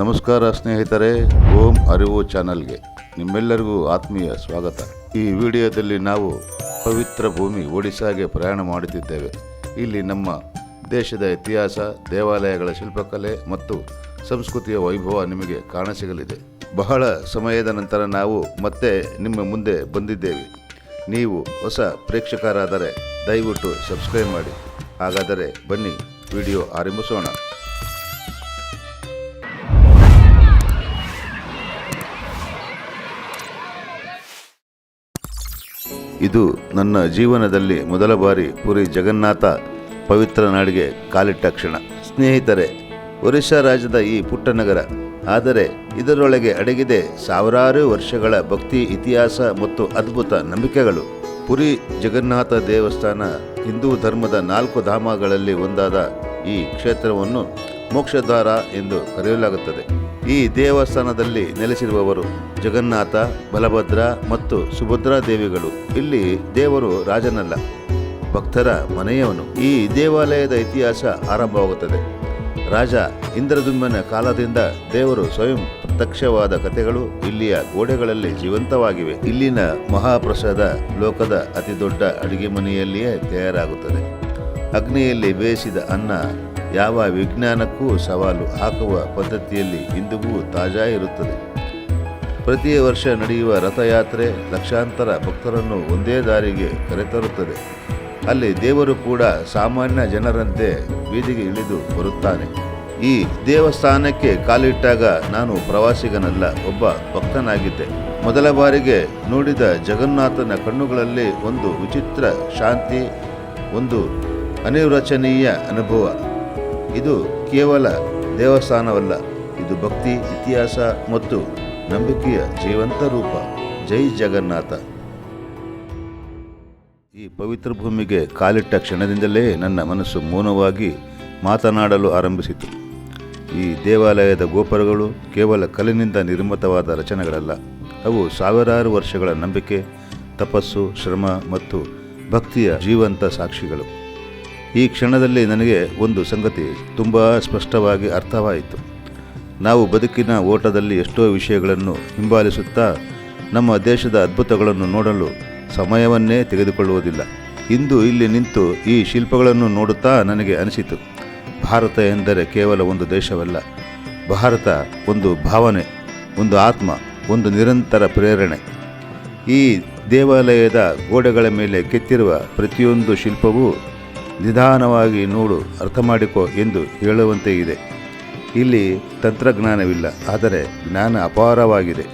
ನಮಸ್ಕಾರ ಸ್ನೇಹಿತರೆ, ಓಂ ಅರಿವು ಚಾನಲ್ಗೆ ನಿಮ್ಮೆಲ್ಲರಿಗೂ ಆತ್ಮೀಯ ಸ್ವಾಗತ. ಈ ವಿಡಿಯೋದಲ್ಲಿ ನಾವು ಪವಿತ್ರ ಭೂಮಿ ಒಡಿಶಾಗೆ ಪ್ರಯಾಣ ಮಾಡುತ್ತಿದ್ದೇವೆ. ಇಲ್ಲಿ ನಮ್ಮ ದೇಶದ ಇತಿಹಾಸ, ದೇವಾಲಯಗಳ ಶಿಲ್ಪಕಲೆ ಮತ್ತು ಸಂಸ್ಕೃತಿಯ ವೈಭವ ನಿಮಗೆ ಕಾಣಸಿಗಲಿದೆ. ಬಹಳ ಸಮಯದ ನಂತರ ನಾವು ಮತ್ತೆ ನಿಮ್ಮ ಮುಂದೆ ಬಂದಿದ್ದೇವೆ. ನೀವು ಹೊಸ ಪ್ರೇಕ್ಷಕರಾದರೆ ದಯವಿಟ್ಟು ಸಬ್ಸ್ಕ್ರೈಬ್ ಮಾಡಿ. ಹಾಗಾದರೆ ಬನ್ನಿ ವಿಡಿಯೋ ಆರಂಭಿಸೋಣ. ಇದು ನನ್ನ ಜೀವನದಲ್ಲಿ ಮೊದಲ ಬಾರಿ ಪುರಿ ಜಗನ್ನಾಥ ಪವಿತ್ರ ನಾಡಿಗೆ ಕಾಲಿಟ್ಟ ಕ್ಷಣ. ಸ್ನೇಹಿತರೆ, ಒರಿಸ್ಸಾ ರಾಜ್ಯದ ಈ ಪುಟ್ಟ ನಗರ, ಆದರೆ ಇದರೊಳಗೆ ಅಡಗಿದೆ ಸಾವಿರಾರು ವರ್ಷಗಳ ಭಕ್ತಿ, ಇತಿಹಾಸ ಮತ್ತು ಅದ್ಭುತ ನಂಬಿಕೆಗಳು. ಪುರಿ ಜಗನ್ನಾಥ ದೇವಸ್ಥಾನ ಹಿಂದೂ ಧರ್ಮದ 4 ಧಾಮಗಳಲ್ಲಿ ಒಂದಾದ ಈ ಕ್ಷೇತ್ರವನ್ನು ಮೋಕ್ಷದ್ವಾರ ಎಂದು ಕರೆಯಲಾಗುತ್ತದೆ. ಈ ದೇವಸ್ಥಾನದಲ್ಲಿ ನೆಲೆಸಿರುವವರು ಜಗನ್ನಾಥ, ಬಲಭದ್ರ ಮತ್ತು ಸುಭದ್ರಾ ದೇವಿಗಳು. ಇಲ್ಲಿ ದೇವರು ರಾಜನಲ್ಲ, ಭಕ್ತರ ಮನೆಯವನು. ಈ ದೇವಾಲಯದ ಇತಿಹಾಸ ಆರಂಭವಾಗುತ್ತದೆ ರಾಜ ಇಂದ್ರದುಮ್ನನ ಕಾಲದಿಂದ. ದೇವರು ಸ್ವಯಂ ಪ್ರತ್ಯಕ್ಷವಾದ ಕಥೆಗಳು ಇಲ್ಲಿಯ ಗೋಡೆಗಳಲ್ಲಿ ಜೀವಂತವಾಗಿವೆ. ಇಲ್ಲಿನ ಮಹಾಪ್ರಸಾದ ಲೋಕದ ಅತಿ ದೊಡ್ಡ ಅಡುಗೆ ಮನೆಯಲ್ಲಿಯೇ ತಯಾರಾಗುತ್ತದೆ. ಅಗ್ನಿಯಲ್ಲಿ ಬೇಯಿಸಿದ ಅನ್ನ ಯಾವ ವಿಜ್ಞಾನಕ್ಕೂ ಸವಾಲು ಹಾಕುವ ಪದ್ಧತಿಯಲ್ಲಿ ಇಂದಿಗೂ ತಾಜಾ ಇರುತ್ತದೆ. ಪ್ರತಿ ವರ್ಷ ನಡೆಯುವ ರಥಯಾತ್ರೆ ಲಕ್ಷಾಂತರ ಭಕ್ತರನ್ನು ಒಂದೇ ದಾರಿಗೆ ಕರೆತರುತ್ತದೆ. ಅಲ್ಲಿ ದೇವರು ಕೂಡ ಸಾಮಾನ್ಯ ಜನರಂತೆ ಬೀದಿಗೆ ಇಳಿದು ಬರುತ್ತಾನೆ. ಈ ದೇವಸ್ಥಾನಕ್ಕೆ ಕಾಲಿಟ್ಟಾಗ ನಾನು ಪ್ರವಾಸಿಗನಲ್ಲ, ಒಬ್ಬ ಭಕ್ತನಾಗಿದ್ದೆ. ಮೊದಲ ಬಾರಿಗೆ ನೋಡಿದ ಜಗನ್ನಾಥನ ಕಣ್ಣುಗಳಲ್ಲಿ ಒಂದು ವಿಚಿತ್ರ ಶಾಂತಿ, ಒಂದು ಅನಿರ್ವಚನೀಯ ಅನುಭವ. ಇದು ಕೇವಲ ದೇವಸ್ಥಾನವಲ್ಲ, ಇದು ಭಕ್ತಿ, ಇತಿಹಾಸ ಮತ್ತು ನಂಬಿಕೆಯ ಜೀವಂತ ರೂಪ. ಜೈ ಜಗನ್ನಾಥ. ಈ ಪವಿತ್ರ ಭೂಮಿಗೆ ಕಾಲಿಟ್ಟ ಕ್ಷಣದಿಂದಲೇ ನನ್ನ ಮನಸ್ಸು ಮೌನವಾಗಿ ಮಾತನಾಡಲು ಆರಂಭಿಸಿತು. ಈ ದೇವಾಲಯದ ಗೋಪುರಗಳು ಕೇವಲ ಕಲ್ಲಿನಿಂದ ನಿರ್ಮಿತವಾದ ರಚನೆಗಳಲ್ಲ, ಅವು ಸಾವಿರಾರು ವರ್ಷಗಳ ನಂಬಿಕೆ, ತಪಸ್ಸು, ಶ್ರಮ ಮತ್ತು ಭಕ್ತಿಯ ಜೀವಂತ ಸಾಕ್ಷಿಗಳು. ಈ ಕ್ಷಣದಲ್ಲಿ ನನಗೆ ಒಂದು ಸಂಗತಿ ತುಂಬ ಸ್ಪಷ್ಟವಾಗಿ ಅರ್ಥವಾಯಿತು. ನಾವು ಬದುಕಿನ ಓಟದಲ್ಲಿ ಎಷ್ಟೋ ವಿಷಯಗಳನ್ನು ಹಿಂಬಾಲಿಸುತ್ತಾ ನಮ್ಮ ದೇಶದ ಅದ್ಭುತಗಳನ್ನು ನೋಡಲು ಸಮಯವನ್ನೇ ತೆಗೆದುಕೊಳ್ಳುವುದಿಲ್ಲ. ಇಂದು ಇಲ್ಲಿ ನಿಂತು ಈ ಶಿಲ್ಪಗಳನ್ನು ನೋಡುತ್ತಾ ನನಗೆ ಅನಿಸಿತು, ಭಾರತ ಎಂದರೆ ಕೇವಲ ಒಂದು ದೇಶವಲ್ಲ. ಭಾರತ ಒಂದು ಭಾವನೆ, ಒಂದು ಆತ್ಮ, ಒಂದು ನಿರಂತರ ಪ್ರೇರಣೆ. ಈ ದೇವಾಲಯದ ಗೋಡೆಗಳ ಮೇಲೆ ಕೆತ್ತಿರುವ ಪ್ರತಿಯೊಂದು ಶಿಲ್ಪವೂ ನಿಧಾನವಾಗಿ ನೋಡು, ಅರ್ಥ ಮಾಡಿಕೋ ಎಂದು ಹೇಳುವಂತೆ ಇದೆ. ಇಲ್ಲಿ ತಂತ್ರಜ್ಞಾನವಿಲ್ಲ, ಆದರೆ ಜ್ಞಾನ ಅಪಾರವಾಗಿದೆ.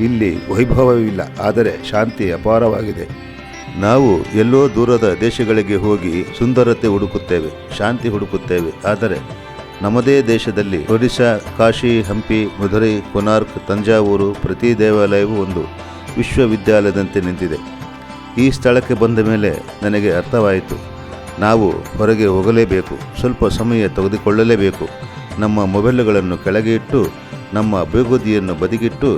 ಇಲ್ಲಿ ವೈಭವವಿಲ್ಲ, ಆದರೆ ಶಾಂತಿ ಅಪಾರವಾಗಿದೆ. ನಾವು ಎಲ್ಲೋ ದೂರದ ದೇಶಗಳಿಗೆ ಹೋಗಿ ಸುಂದರತೆ ಹುಡುಕುತ್ತೇವೆ, ಶಾಂತಿ ಹುಡುಕುತ್ತೇವೆ. ಆದರೆ ನಮ್ಮದೇ ದೇಶದಲ್ಲಿ ಒಡಿಶಾ, ಕಾಶಿ, ಹಂಪಿ, ಮಧುರೈ, ಕೋನಾರ್ಕ್, ತಂಜಾವೂರು, ಪ್ರತಿ ದೇವಾಲಯವೂ ಒಂದು ವಿಶ್ವವಿದ್ಯಾಲಯದಂತೆ ನಿಂತಿದೆ. ಈ ಸ್ಥಳಕ್ಕೆ ಬಂದ ಮೇಲೆ ನನಗೆ ಅರ್ಥವಾಯಿತು, ನಾವು ಹೊರಗೆ ಹೋಗಲೇಬೇಕು, ಸ್ವಲ್ಪ ಸಮಯ ತೆಗೆದುಕೊಳ್ಳಲೇಬೇಕು. ನಮ್ಮ ಮೊಬೈಲ್ಗಳನ್ನು ಕೆಳಗೆ ಇಟ್ಟು, ನಮ್ಮ ಬೇಗುದಿಯನ್ನು ಬದಿಗಿಟ್ಟು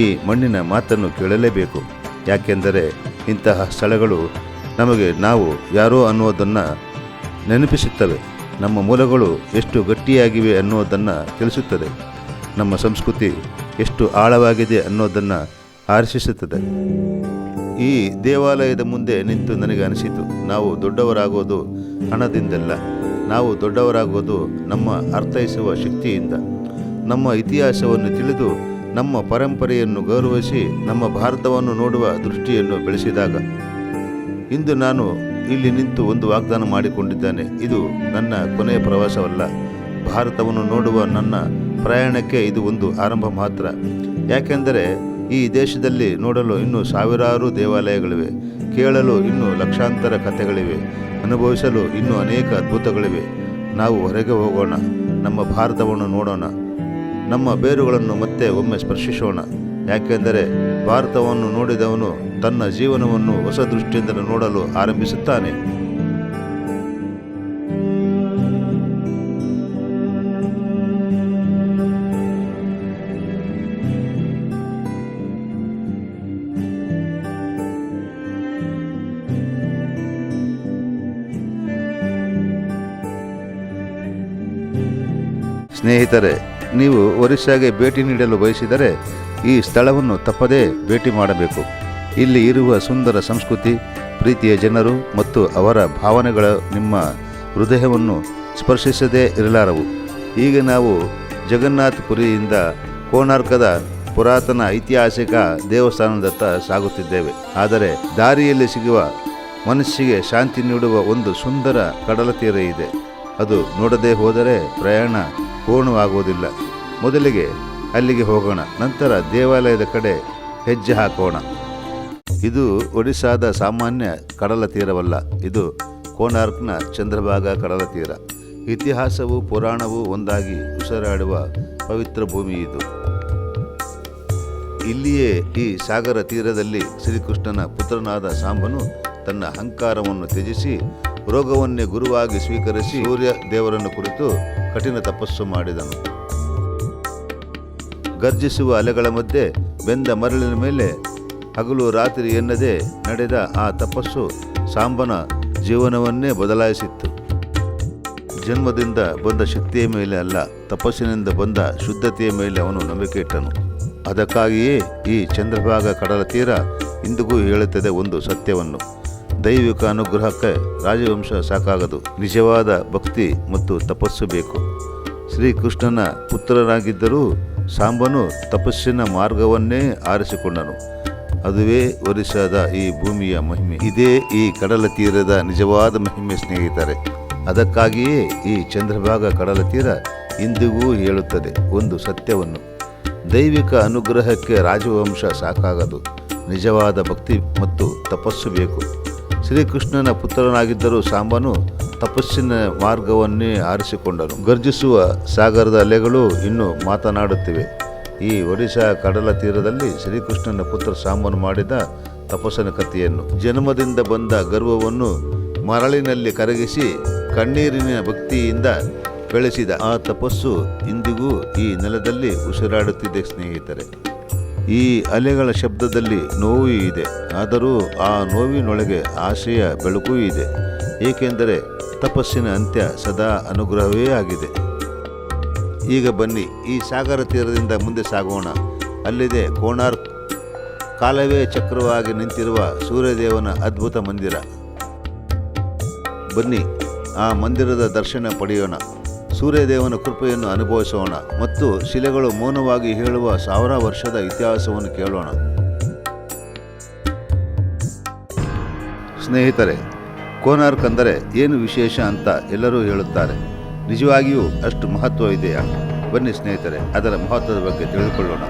ಈ ಮಣ್ಣಿನ ಮಾತನ್ನು ಕೇಳಲೇಬೇಕು. ಯಾಕೆಂದರೆ ಇಂತಹ ಸ್ಥಳಗಳು ನಮಗೆ ನಾವು ಯಾರೋ ಅನ್ನೋದನ್ನು ನೆನಪಿಸುತ್ತವೆ. ನಮ್ಮ ಮೂಲಗಳು ಎಷ್ಟು ಗಟ್ಟಿಯಾಗಿವೆ ಅನ್ನೋದನ್ನು ತಿಳಿಸುತ್ತದೆ. ನಮ್ಮ ಸಂಸ್ಕೃತಿ ಎಷ್ಟು ಆಳವಾಗಿದೆ ಅನ್ನೋದನ್ನು ಆರಿಸುತ್ತದೆ. ಈ ದೇವಾಲಯದ ಮುಂದೆ ನಿಂತು ನನಗೆ ಅನಿಸಿತು, ನಾವು ದೊಡ್ಡವರಾಗೋದು ಹಣದಿಂದಲ್ಲ, ನಾವು ದೊಡ್ಡವರಾಗೋದು ನಮ್ಮ ಅರ್ಥೈಸುವ ಶಕ್ತಿಯಿಂದ. ನಮ್ಮ ಇತಿಹಾಸವನ್ನು ತಿಳಿದು, ನಮ್ಮ ಪರಂಪರೆಯನ್ನು ಗೌರವಿಸಿ, ನಮ್ಮ ಭಾರತವನ್ನು ನೋಡುವ ದೃಷ್ಟಿಯನ್ನು ಬೆಳೆಸಿದಾಗ. ಇಂದು ನಾನು ಇಲ್ಲಿ ನಿಂತು ಒಂದು ವಾಗ್ದಾನ ಮಾಡಿಕೊಂಡಿದ್ದೇನೆ, ಇದು ನನ್ನ ಕೊನೆಯ ಪ್ರವಾಸವಲ್ಲ. ಭಾರತವನ್ನು ನೋಡುವ ನನ್ನ ಪ್ರಯಾಣಕ್ಕೆ ಇದು ಒಂದು ಆರಂಭ ಮಾತ್ರ. ಯಾಕೆಂದರೆ ಈ ದೇಶದಲ್ಲಿ ನೋಡಲು ಇನ್ನೂ ಸಾವಿರಾರು ದೇವಾಲಯಗಳಿವೆ, ಕೇಳಲು ಇನ್ನೂ ಲಕ್ಷಾಂತರ ಕಥೆಗಳಿವೆ, ಅನುಭವಿಸಲು ಇನ್ನೂ ಅನೇಕ ಅದ್ಭುತಗಳಿವೆ. ನಾವು ಹೊರಗೆ ಹೋಗೋಣ, ನಮ್ಮ ಭಾರತವನ್ನು ನೋಡೋಣ, ನಮ್ಮ ಬೇರುಗಳನ್ನು ಮತ್ತೆ ಒಮ್ಮೆ ಸ್ಪರ್ಶಿಸೋಣ. ಯಾಕೆಂದರೆ ಭಾರತವನ್ನು ನೋಡಿದವನು ತನ್ನ ಜೀವನವನ್ನು ಹೊಸ ದೃಷ್ಟಿಯಿಂದ ನೋಡಲು ಆರಂಭಿಸುತ್ತಾನೆ. ಸ್ನೇಹಿತರೆ, ನೀವು ಒರಿಸ್ಸಾಗೆ ಭೇಟಿ ನೀಡಲು ಬಯಸಿದರೆ ಈ ಸ್ಥಳವನ್ನು ತಪ್ಪದೇ ಭೇಟಿ ಮಾಡಬೇಕು. ಇಲ್ಲಿ ಇರುವ ಸುಂದರ ಸಂಸ್ಕೃತಿ, ಪ್ರೀತಿಯ ಜನರು ಮತ್ತು ಅವರ ಭಾವನೆಗಳು ನಿಮ್ಮ ಹೃದಯವನ್ನು ಸ್ಪರ್ಶಿಸದೇ ಇರಲಾರವು. ಈಗ ನಾವು ಜಗನ್ನಾಥ ಪುರಿಯಿಂದ ಕೋಣಾರ್ಕದ ಪುರಾತನ ಐತಿಹಾಸಿಕ ದೇವಸ್ಥಾನದತ್ತ ಸಾಗುತ್ತಿದ್ದೇವೆ. ಆದರೆ ದಾರಿಯಲ್ಲಿ ಸಿಗುವ ಮನಸ್ಸಿಗೆ ಶಾಂತಿ ನೀಡುವ ಒಂದು ಸುಂದರ ಕಡಲ ತೀರ ಇದೆ. ಅದು ನೋಡದೆ ಹೋದರೆ ಪ್ರಯಾಣ ಪೂರ್ಣವಾಗುವುದಿಲ್ಲ. ಮೊದಲಿಗೆ ಅಲ್ಲಿಗೆ ಹೋಗೋಣ, ನಂತರ ದೇವಾಲಯದ ಕಡೆ ಹೆಜ್ಜೆ ಹಾಕೋಣ. ಇದು ಒಡಿಸ್ಸಾದ ಸಾಮಾನ್ಯ ಕಡಲ ತೀರವಲ್ಲ, ಇದು ಕೋಣಾರ್ಕ್ನ ಚಂದ್ರಭಾಗಾ ಕಡಲ ತೀರ. ಇತಿಹಾಸವೂ ಪುರಾಣವೂ ಒಂದಾಗಿ ಉಸಿರಾಡುವ ಪವಿತ್ರ ಭೂಮಿ ಇದು. ಇಲ್ಲಿಯೇ ಈ ಸಾಗರ ತೀರದಲ್ಲಿ ಶ್ರೀಕೃಷ್ಣನ ಪುತ್ರನಾದ ಸಾಂಬನು ತನ್ನ ಅಹಂಕಾರವನ್ನು ತ್ಯಜಿಸಿ ರೋಗವನ್ನೇ ಗುರುವಾಗಿ ಸ್ವೀಕರಿಸಿ ಸೂರ್ಯ ದೇವರನ್ನು ಕುರಿತು ಕಠಿಣ ತಪಸ್ಸು ಮಾಡಿದನು. ಗರ್ಜಿಸುವ ಅಲೆಗಳ ಮಧ್ಯೆ ಬೆಂದ ಮರಳಿನ ಮೇಲೆ ಹಗಲು ರಾತ್ರಿ ಎನ್ನದೆ ನಡೆದ ಆ ತಪಸ್ಸು ಸಾಂಬನ ಜೀವನವನ್ನೇ ಬದಲಾಯಿಸಿತ್ತು. ಜನ್ಮದಿಂದ ಬಂದ ಶಕ್ತಿಯ ಮೇಲೆ ಅಲ್ಲ, ತಪಸ್ಸಿನಿಂದ ಬಂದ ಶುದ್ಧತೆಯ ಮೇಲೆ ಅವನು ನಂಬಿಕೆ ಇಟ್ಟನು. ಅದಕ್ಕಾಗಿಯೇ ಈ ಚಂದ್ರಭಾಗ ಕಡಲ ತೀರ ಇಂದಿಗೂ ಹೇಳುತ್ತದೆ ಒಂದು ಸತ್ಯವನ್ನು: ದೈವಿಕ ಅನುಗ್ರಹಕ್ಕೆ ರಾಜವಂಶ ಸಾಕಾಗದು, ನಿಜವಾದ ಭಕ್ತಿ ಮತ್ತು ತಪಸ್ಸು ಬೇಕು. ಶ್ರೀಕೃಷ್ಣನ ಪುತ್ರನಾಗಿದ್ದರೂ ಸಾಂಬನು ತಪಸ್ಸಿನ ಮಾರ್ಗವನ್ನೇ ಆರಿಸಿಕೊಂಡನು. ಅದುವೇ ಒರಿಸ್ಸಾದ ಈ ಭೂಮಿಯ ಮಹಿಮೆ. ಇದೇ ಈ ಕಡಲ ತೀರದ ನಿಜವಾದ ಮಹಿಮೆ ಸ್ನೇಹಿತರೆ. ಅದಕ್ಕಾಗಿಯೇ ಈ ಚಂದ್ರಭಾಗ ಕಡಲ ತೀರ ಇಂದಿಗೂ ಹೇಳುತ್ತದೆ ಒಂದು ಸತ್ಯವನ್ನು: ದೈವಿಕ ಅನುಗ್ರಹಕ್ಕೆ ರಾಜವಂಶ ಸಾಕಾಗದು, ನಿಜವಾದ ಭಕ್ತಿ ಮತ್ತು ತಪಸ್ಸು ಬೇಕು. ಶ್ರೀಕೃಷ್ಣನ ಪುತ್ರನಾಗಿದ್ದರೂ ಸಾಂಬನು ತಪಸ್ಸಿನ ಮಾರ್ಗವನ್ನೇ ಆರಿಸಿಕೊಂಡನು. ಗರ್ಜಿಸುವ ಸಾಗರದ ಅಲೆಗಳು ಇನ್ನೂ ಮಾತನಾಡುತ್ತಿವೆ. ಈ ಒಡಿಶಾ ಕಡಲ ತೀರದಲ್ಲಿ ಶ್ರೀಕೃಷ್ಣನ ಪುತ್ರ ಸಾಂಬನು ಮಾಡಿದ ತಪಸ್ಸಿನ ಕಥೆಯನ್ನು, ಜನ್ಮದಿಂದ ಬಂದ ಗರ್ವವನ್ನು ಮರಳಿನಲ್ಲಿ ಕರಗಿಸಿ ಕಣ್ಣೀರಿನ ಭಕ್ತಿಯಿಂದ ಬೆಳೆಸಿದ ಆ ತಪಸ್ಸು ಇಂದಿಗೂ ಈ ನೆಲದಲ್ಲಿ ಉಸಿರಾಡುತ್ತಿದೆ ಸ್ನೇಹಿತರೆ. ಈ ಅಲೆಗಳ ಶಬ್ದದಲ್ಲಿ ನೋವು ಇದೆ, ಆದರೂ ಆ ನೋವಿನೊಳಗೆ ಆಶೆಯ ಬೆಳಕೂ ಇದೆ, ಏಕೆಂದರೆ ತಪಸ್ಸಿನ ಅಂತ್ಯ ಸದಾ ಅನುಗ್ರಹವೇ ಆಗಿದೆ. ಈಗ ಬನ್ನಿ, ಈ ಸಾಗರ ತೀರದಿಂದ ಮುಂದೆ ಸಾಗೋಣ. ಅಲ್ಲಿದೆ ಕೋಣಾರ್ಕ್, ಕಾಲವೇ ಚಕ್ರವಾಗಿ ನಿಂತಿರುವ ಸೂರ್ಯದೇವನ ಅದ್ಭುತ ಮಂದಿರ. ಬನ್ನಿ, ಆ ಮಂದಿರದ ದರ್ಶನ ಪಡೆಯೋಣ, ಸೂರ್ಯದೇವನ ಕೃಪೆಯನ್ನು ಅನುಭವಿಸೋಣ ಮತ್ತು ಶಿಲೆಗಳು ಮೌನವಾಗಿ ಹೇಳುವ 1000 ವರ್ಷದ ಇತಿಹಾಸವನ್ನು ಕೇಳೋಣ. ಸ್ನೇಹಿತರೆ, ಕೋಣಾರ್ಕ್ ಅಂದರೆ ಏನು ವಿಶೇಷ ಅಂತ ಎಲ್ಲರೂ ಹೇಳುತ್ತಾರೆ. ನಿಜವಾಗಿಯೂ ಅಷ್ಟು ಮಹತ್ವ ಇದೆಯಾ? ಬನ್ನಿ ಸ್ನೇಹಿತರೆ, ಅದರ ಮಹತ್ವದ ಬಗ್ಗೆ ತಿಳಿದುಕೊಳ್ಳೋಣ.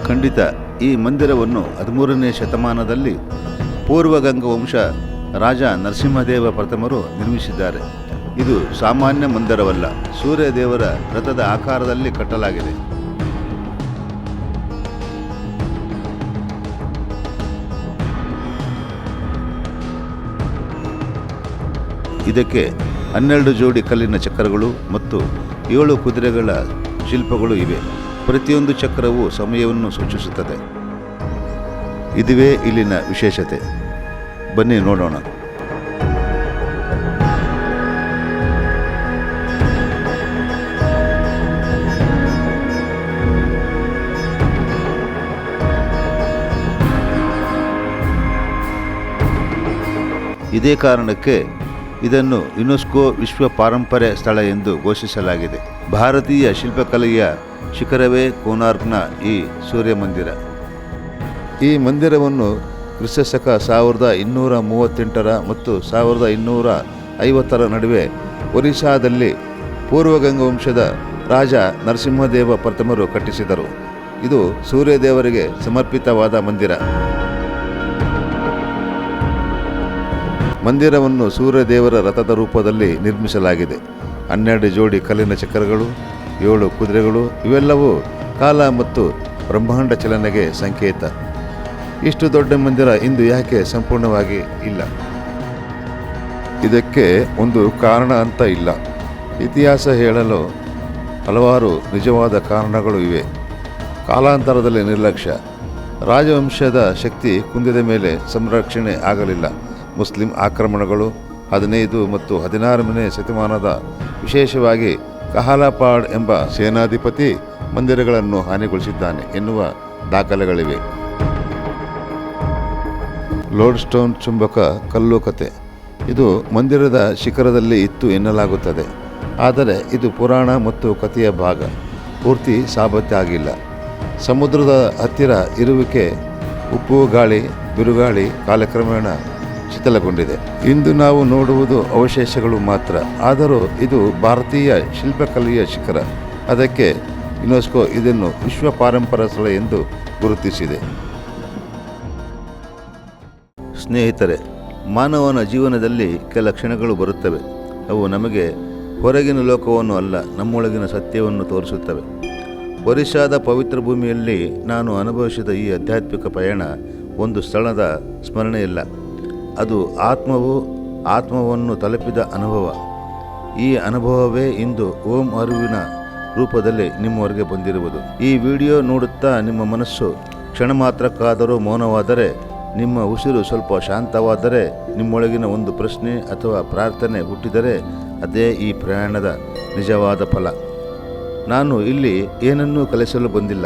ಖಂಡಿತ. ಈ ಮಂದಿರವನ್ನು 13ನೇ ಶತಮಾನದಲ್ಲಿ ಪೂರ್ವಗಂಗ ವಂಶ ರಾಜ ನರಸಿಂಹದೇವ ಪ್ರಥಮರು ನಿರ್ಮಿಸಿದ್ದಾರೆ. ಇದು ಸಾಮಾನ್ಯ ಮಂದಿರವಲ್ಲ, ಸೂರ್ಯದೇವರ ರಥದ ಆಕಾರದಲ್ಲಿ ಕಟ್ಟಲಾಗಿದೆ. ಇದಕ್ಕೆ 12 ಜೋಡಿ ಕಲ್ಲಿನ ಚಕ್ರಗಳು ಮತ್ತು 7 ಕುದುರೆಗಳ ಶಿಲ್ಪಗಳು ಇವೆ. ಪ್ರತಿಯೊಂದು ಚಕ್ರವು ಸಮಯವನ್ನು ಸೂಚಿಸುತ್ತದೆ. ಇದುವೇ ಇಲ್ಲಿನ ವಿಶೇಷತೆ. ಬನ್ನಿ ನೋಡೋಣ. ಇದೇ ಕಾರಣಕ್ಕೆ ಇದನ್ನು ಯುನೆಸ್ಕೋ ವಿಶ್ವ ಪಾರಂಪರ್ಯ ಸ್ಥಳ ಎಂದು ಘೋಷಿಸಲಾಗಿದೆ. ಭಾರತೀಯ ಶಿಲ್ಪಕಲೆಯ ಶಿಖರವೇ ಕೋಣಾರ್ಕ್ನ ಈ ಸೂರ್ಯ ಮಂದಿರ. ಈ ಮಂದಿರವನ್ನು ಕ್ರಿಸ್ತಶಕ 1238 ಮತ್ತು 1250 ನಡುವೆ ಒರಿಸ್ಸಾದಲ್ಲಿ ಪೂರ್ವಗಂಗ ವಂಶದ ರಾಜ ನರಸಿಂಹದೇವ ಪ್ರಥಮರು ಕಟ್ಟಿಸಿದರು. ಇದು ಸೂರ್ಯದೇವರಿಗೆ ಸಮರ್ಪಿತವಾದ ಮಂದಿರ. ಮಂದಿರವನ್ನು ಸೂರ್ಯದೇವರ ರಥದ ರೂಪದಲ್ಲಿ ನಿರ್ಮಿಸಲಾಗಿದೆ. 12 ಜೋಡಿ ಕಲ್ಲಿನ ಚಕ್ರಗಳು, 7 ಕುದುರೆಗಳು, ಇವೆಲ್ಲವೂ ಕಾಲ ಮತ್ತು ಬ್ರಹ್ಮಾಂಡ ಚಲನೆಗೆ ಸಂಕೇತ. ಇಷ್ಟು ದೊಡ್ಡ ಮಂದಿರ ಇಂದು ಯಾಕೆ ಸಂಪೂರ್ಣವಾಗಿ ಇಲ್ಲ? ಇದಕ್ಕೆ ಒಂದು ಕಾರಣ ಅಂತ ಇಲ್ಲ. ಇತಿಹಾಸ ಹೇಳಲು ಹಲವಾರು ನಿಜವಾದ ಕಾರಣಗಳು ಇವೆ. ಕಾಲಾಂತರದಲ್ಲಿ ನಿರ್ಲಕ್ಷ್ಯ, ರಾಜವಂಶದ ಶಕ್ತಿ ಕುಂದಿದ ಮೇಲೆ ಸಂರಕ್ಷಣೆ ಆಗಲಿಲ್ಲ. ಮುಸ್ಲಿಂ ಆಕ್ರಮಣಗಳು 15 ಮತ್ತು 16ನೇ ಶತಮಾನದ ವಿಶೇಷವಾಗಿ ಕಹಲಾಪಾಡ್ ಎಂಬ ಸೇನಾಧಿಪತಿ ಮಂದಿರಗಳನ್ನು ಹಾನಿಗೊಳಿಸಿದ್ದಾನೆ ಎನ್ನುವ ದಾಖಲೆಗಳಿವೆ. ಲೋಡ್ಸ್ಟೋನ್ ಚುಂಬಕ ಕಲ್ಲು ಕತೆ. ಇದು ಮಂದಿರದ ಶಿಖರದಲ್ಲಿ ಇತ್ತು ಎನ್ನಲಾಗುತ್ತದೆ. ಆದರೆ ಇದು ಪುರಾಣ ಮತ್ತು ಕಥೆಯ ಭಾಗ, ಪೂರ್ತಿ ಸಾಬೀತಾಗಿಲ್ಲ. ಸಮುದ್ರದ ಹತ್ತಿರ ಇರುವಿಕೆ, ಉಪ್ಪು ಗಾಳಿ, ಬಿರುಗಾಳಿ ಕಾಲಕ್ರಮೇಣ ಶಿಥಿಲಗೊಂಡಿದೆ. ಇಂದು ನಾವು ನೋಡುವುದು ಅವಶೇಷಗಳು ಮಾತ್ರ. ಆದರೂ ಇದು ಭಾರತೀಯ ಶಿಲ್ಪಕಲೆಯ ಶಿಖರ. ಅದಕ್ಕೆ ಯುನೆಸ್ಕೋ ಇದನ್ನು ವಿಶ್ವ ಪಾರಂಪರ್ಯ ಸ್ಥಳ ಎಂದು ಗುರುತಿಸಿದೆ. ಸ್ನೇಹಿತರೆ, ಮಾನವನ ಜೀವನದಲ್ಲಿ ಕೆಲ ಕ್ಷಣಗಳು ಬರುತ್ತವೆ. ಅವು ನಮಗೆ ಹೊರಗಿನ ಲೋಕವನ್ನು ಅಲ್ಲ, ನಮ್ಮೊಳಗಿನ ಸತ್ಯವನ್ನು ತೋರಿಸುತ್ತವೆ. ಒರಿಸ್ಸಾದ ಪವಿತ್ರ ಭೂಮಿಯಲ್ಲಿ ನಾನು ಅನುಭವಿಸಿದ ಈ ಆಧ್ಯಾತ್ಮಿಕ ಪಯಣ ಒಂದು ಸ್ಥಳದ ಸ್ಮರಣೆಯಿಲ್ಲ, ಅದು ಆತ್ಮವನ್ನು ತಲುಪಿದ ಅನುಭವ. ಈ ಅನುಭವವೇ ಇಂದು ಓಂ ಅರಿವಿನ ರೂಪದಲ್ಲಿ ನಿಮ್ಮವರೆಗೆ ಬಂದಿರುವುದು. ಈ ವಿಡಿಯೋ ನೋಡುತ್ತಾ ನಿಮ್ಮ ಮನಸ್ಸು ಕ್ಷಣ ಮಾತ್ರಕ್ಕಾದರೂ ಮೌನವಾದರೆ, ನಿಮ್ಮ ಉಸಿರು ಸ್ವಲ್ಪ ಶಾಂತವಾದರೆ, ನಿಮ್ಮೊಳಗಿನ ಒಂದು ಪ್ರಶ್ನೆ ಅಥವಾ ಪ್ರಾರ್ಥನೆ ಹುಟ್ಟಿದರೆ, ಅದೇ ಈ ಪ್ರಯಾಣದ ನಿಜವಾದ ಫಲ. ನಾನು ಇಲ್ಲಿ ಏನನ್ನೂ ಕಲಿಸಲು ಬಂದಿಲ್ಲ,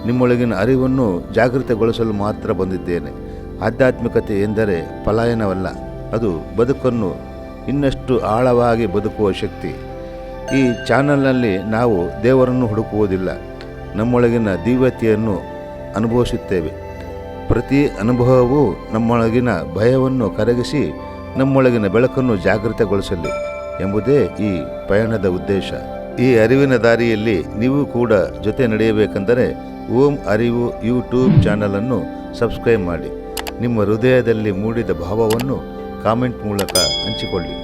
ನಿಮ್ಮೊಳಗಿನ ಅರಿವನ್ನು ಜಾಗೃತಗೊಳಿಸಲು ಮಾತ್ರ ಬಂದಿದ್ದೇನೆ. ಆಧ್ಯಾತ್ಮಿಕತೆ ಎಂದರೆ ಪಲಾಯನವಲ್ಲ, ಅದು ಬದುಕನ್ನು ಇನ್ನಷ್ಟು ಆಳವಾಗಿ ಬದುಕುವ ಶಕ್ತಿ. ಈ ಚಾನಲ್ನಲ್ಲಿ ನಾವು ದೇವರನ್ನು ಹುಡುಕುವುದಿಲ್ಲ, ನಮ್ಮೊಳಗಿನ ದಿವ್ಯತೆಯನ್ನು ಅನುಭವಿಸುತ್ತೇವೆ. ಪ್ರತಿ ಅನುಭವವೂ ನಮ್ಮೊಳಗಿನ ಭಯವನ್ನು ಕರಗಿಸಿ ನಮ್ಮೊಳಗಿನ ಬೆಳಕನ್ನು ಜಾಗೃತಗೊಳಿಸಲಿ ಎಂಬುದೇ ಈ ಪಯಣದ ಉದ್ದೇಶ. ಈ ಅರಿವಿನ ದಾರಿಯಲ್ಲಿ ನೀವು ಕೂಡ ಜೊತೆ ನಡೆಯಬೇಕೆಂದರೆ ಓಂ ಅರಿವು ಯೂಟ್ಯೂಬ್ ಚಾನಲನ್ನು ಸಬ್ಸ್ಕ್ರೈಬ್ ಮಾಡಿ. ನಿಮ್ಮ ಹೃದಯದಲ್ಲಿ ಮೂಡಿದ ಭಾವವನ್ನು ಕಾಮೆಂಟ್ ಮೂಲಕ ಹಂಚಿಕೊಳ್ಳಿ.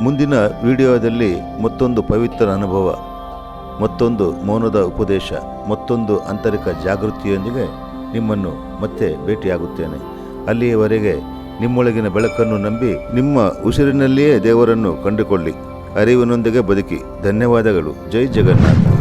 ಮುಂದಿನ ವಿಡಿಯೋದಲ್ಲಿ ಮತ್ತೊಂದು ಪವಿತ್ರ ಅನುಭವ, ಮತ್ತೊಂದು ಮೌನದ ಉಪದೇಶ, ಮತ್ತೊಂದು ಆಂತರಿಕ ಜಾಗೃತಿಯೊಂದಿಗೆ ನಿಮ್ಮನ್ನು ಮತ್ತೆ ಭೇಟಿಯಾಗುತ್ತೇನೆ. ಅಲ್ಲಿಯವರೆಗೆ ನಿಮ್ಮೊಳಗಿನ ಬೆಳಕನ್ನು ನಂಬಿ ನಿಮ್ಮ ಉಸಿರಿನಲ್ಲಿಯೇ ದೇವರನ್ನು ಕಂಡುಕೊಳ್ಳಿ. ಅರಿವಿನೊಂದಿಗೆ ಬದುಕಿ. ಧನ್ಯವಾದಗಳು. ಜೈ ಜಗನ್ನಾಥ.